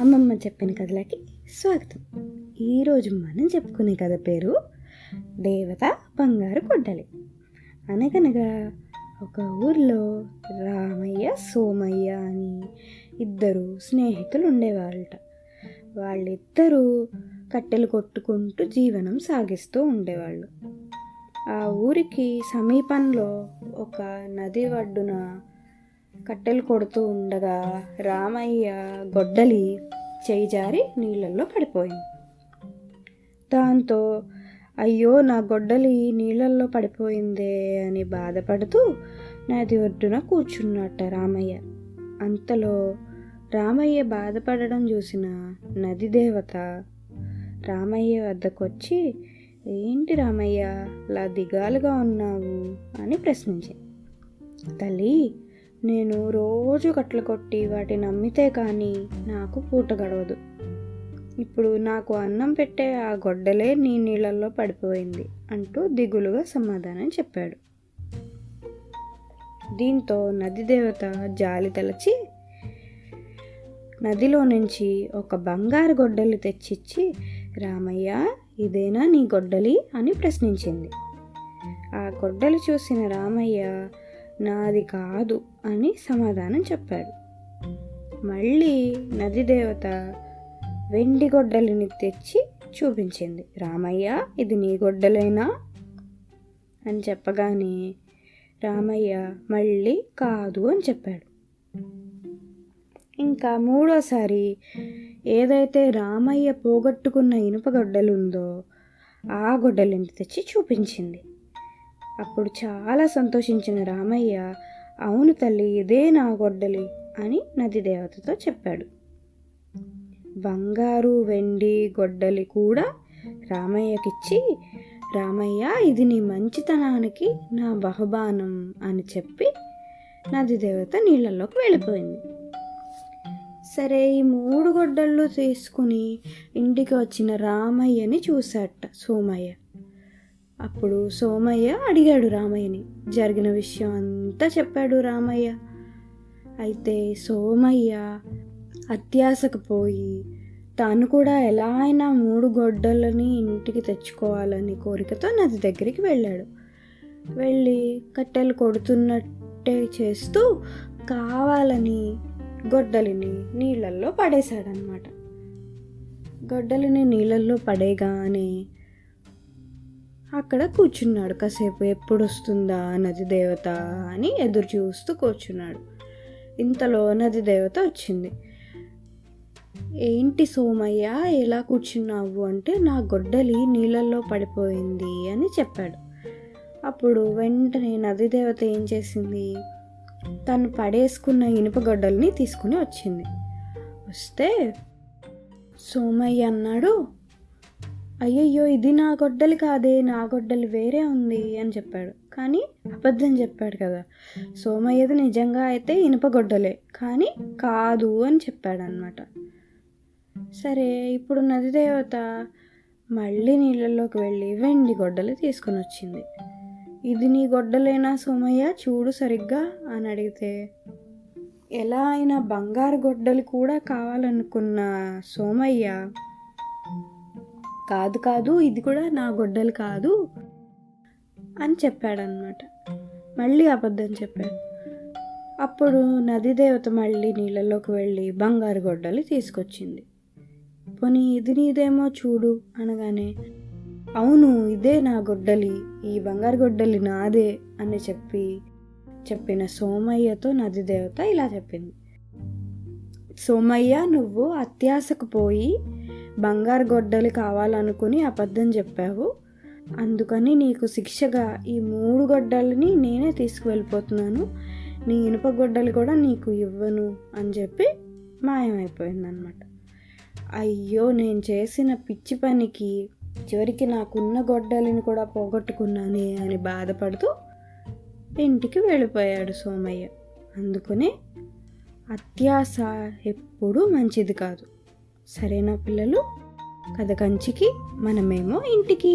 అమ్మమ్మ చెప్పిన కథలకి స్వాగతం. ఈరోజు మనం చెప్పుకునే కథ పేరు దేవత బంగారు గొడ్డలి. అనగనగా ఒక ఊర్లో రామయ్య సోమయ్య అని ఇద్దరు స్నేహితులు ఉండేవాళ్ళట. వాళ్ళిద్దరూ కట్టెలు కొట్టుకుంటూ జీవనం సాగిస్తూ ఉండేవాళ్ళు. ఆ ఊరికి సమీపంలో ఒక నది ఒడ్డున కట్టెలు కొడుతూ ఉండగా రామయ్య గొడ్డలి చేయి జారి నీళ్ళల్లో పడిపోయింది. దాంతో అయ్యో నా గొడ్డలి నీళ్ళల్లో పడిపోయిందే అని బాధపడుతూ నది ఒడ్డున కూర్చున్నట్ట రామయ్య. అంతలో రామయ్య బాధపడడం చూసిన నది దేవత రామయ్య వద్దకు వచ్చి, ఏంటి రామయ్య అలా దిగాలుగా ఉన్నావు అని ప్రశ్నించింది. తల్లి, నేను రోజు కట్టెలు కొట్టి వాటిని అమ్మితే కానీ నాకు పూట గడవదు. ఇప్పుడు నాకు అన్నం పెట్టే ఆ గొడ్డలే నీ నీళ్ళల్లో పడిపోయింది అంటూ దిగులుగా సమాధానం చెప్పాడు. దీంతో నది దేవత జాలి తలచి నదిలో నుంచి ఒక బంగారు గొడ్డలి తెచ్చిచ్చి, రామయ్య ఇదేనా నీ గొడ్డలి అని ప్రశ్నించింది. ఆ గొడ్డలి చూసిన రామయ్య నాది కాదు అని సమాధానం చెప్పాడు. మళ్ళీ నది దేవత వెండి గొడ్డలిని తెచ్చి చూపించింది. రామయ్య ఇది నీ గొడ్డలేనా అని చెప్పగానే రామయ్య మళ్ళీ కాదు అని చెప్పాడు. ఇంకా మూడోసారి ఏదైతే రామయ్య పోగొట్టుకున్న ఇనుప గొడ్డలి ఉందో ఆ గొడ్డలిని తెచ్చి చూపించింది. అప్పుడు చాలా సంతోషించిన రామయ్య, అవును తల్లి ఇదే నా గొడ్డలి అని నది దేవతతో చెప్పాడు. బంగారు వెండి గొడ్డలి కూడా రామయ్యకిచ్చి, రామయ్య ఇది నీ మంచితనానికి నా బహుమానం అని చెప్పి నది దేవత నీళ్ళల్లోకి వెళ్ళిపోయింది. సరే, ఈ 3 గొడ్డళ్ళు తీసుకుని ఇంటికి వచ్చిన రామయ్యని చూశాట సోమయ్య. అప్పుడు సోమయ్య అడిగాడు రామయ్యని. జరిగిన విషయం అంతా చెప్పాడు రామయ్య. అయితే సోమయ్య అత్యాశకు పోయి తాను కూడా ఎలా అయినా 3 గొడ్డలని ఇంటికి తెచ్చుకోవాలని కోరికతో నది దగ్గరికి వెళ్ళాడు. వెళ్ళి కట్టెలు కొడుతున్నట్టే చేస్తూ కావాలని గొడ్డలిని నీళ్ళల్లో పడేశాడనమాట. గొడ్డలిని నీళ్ళల్లో పడేగానే అక్కడ కూర్చున్నాడు. కాసేపు ఎప్పుడు వస్తుందా నది దేవత అని ఎదురు చూస్తూ కూర్చున్నాడు. ఇంతలో నది దేవత వచ్చింది. ఏంటి సోమయ్య ఎలా కూర్చున్నావు అంటే, నా గొడ్డలి నీళ్ళల్లో పడిపోయింది అని చెప్పాడు. అప్పుడు వెంటనే నది దేవత ఏం చేసింది, తను పడేసుకున్న ఇనుప గొడ్డలిని తీసుకుని వచ్చింది. వస్తే సోమయ్య అన్నాడు, అయ్యయ్యో ఇది నా గొడ్డలి కాదే, నా గొడ్డలి వేరే ఉంది అని చెప్పాడు. కానీ అబద్ధం చెప్పాడు కదా. సోమయ్యది నిజంగా అయితే ఇనుప గొడ్డలే, కానీ కాదు అని చెప్పాడు అన్నమాట. సరే, ఇప్పుడు నది దేవత మళ్ళీ నీళ్ళల్లోకి వెళ్ళి వెండి గొడ్డలి తీసుకొని వచ్చింది. ఇది నీ గొడ్డలేనా సోమయ్య, చూడు సరిగ్గా అని అడిగితే, ఎలా అయినా బంగారు గొడ్డలి కూడా కావాలనుకున్న సోమయ్య, కాదు కాదు ఇది కూడా నా గొడ్డలి కాదు అని చెప్పాడనమాట. మళ్ళీ అబద్ధం చెప్పాడు. అప్పుడు నది దేవత మళ్ళీ నీళ్ళలోకి వెళ్ళి బంగారు గొడ్డలి తీసుకొచ్చింది. పోనీ ఇది నీదేమో చూడు అనగానే, అవును ఇదే నా గొడ్డలి, ఈ బంగారు గొడ్డలి నాదే అని చెప్పిన సోమయ్యతో నది దేవత ఇలా చెప్పింది, సోమయ్య నువ్వు అత్యాశకు పోయి బంగారు గొడ్డలి కావాలనుకుని అబద్ధం చెప్పావు. అందుకని నీకు శిక్షగా ఈ 3 గొడ్డలిని నేనే తీసుకువెళ్ళిపోతున్నాను, నీ ఇనుప గొడ్డలి కూడా నీకు ఇవ్వను అని చెప్పి మాయమైపోయిందనమాట. అయ్యో నేను చేసిన పిచ్చి పనికి చివరికి నాకున్న గొడ్డలిని కూడా పోగొట్టుకున్నానే అని బాధపడుతూ ఇంటికి వెళ్ళిపోయాడు సోమయ్య. అందుకనే అత్యాశ ఎప్పుడూ మంచిది కాదు. సరేనా పిల్లలు? కథ కంచికి మనమేమో ఇంటికి.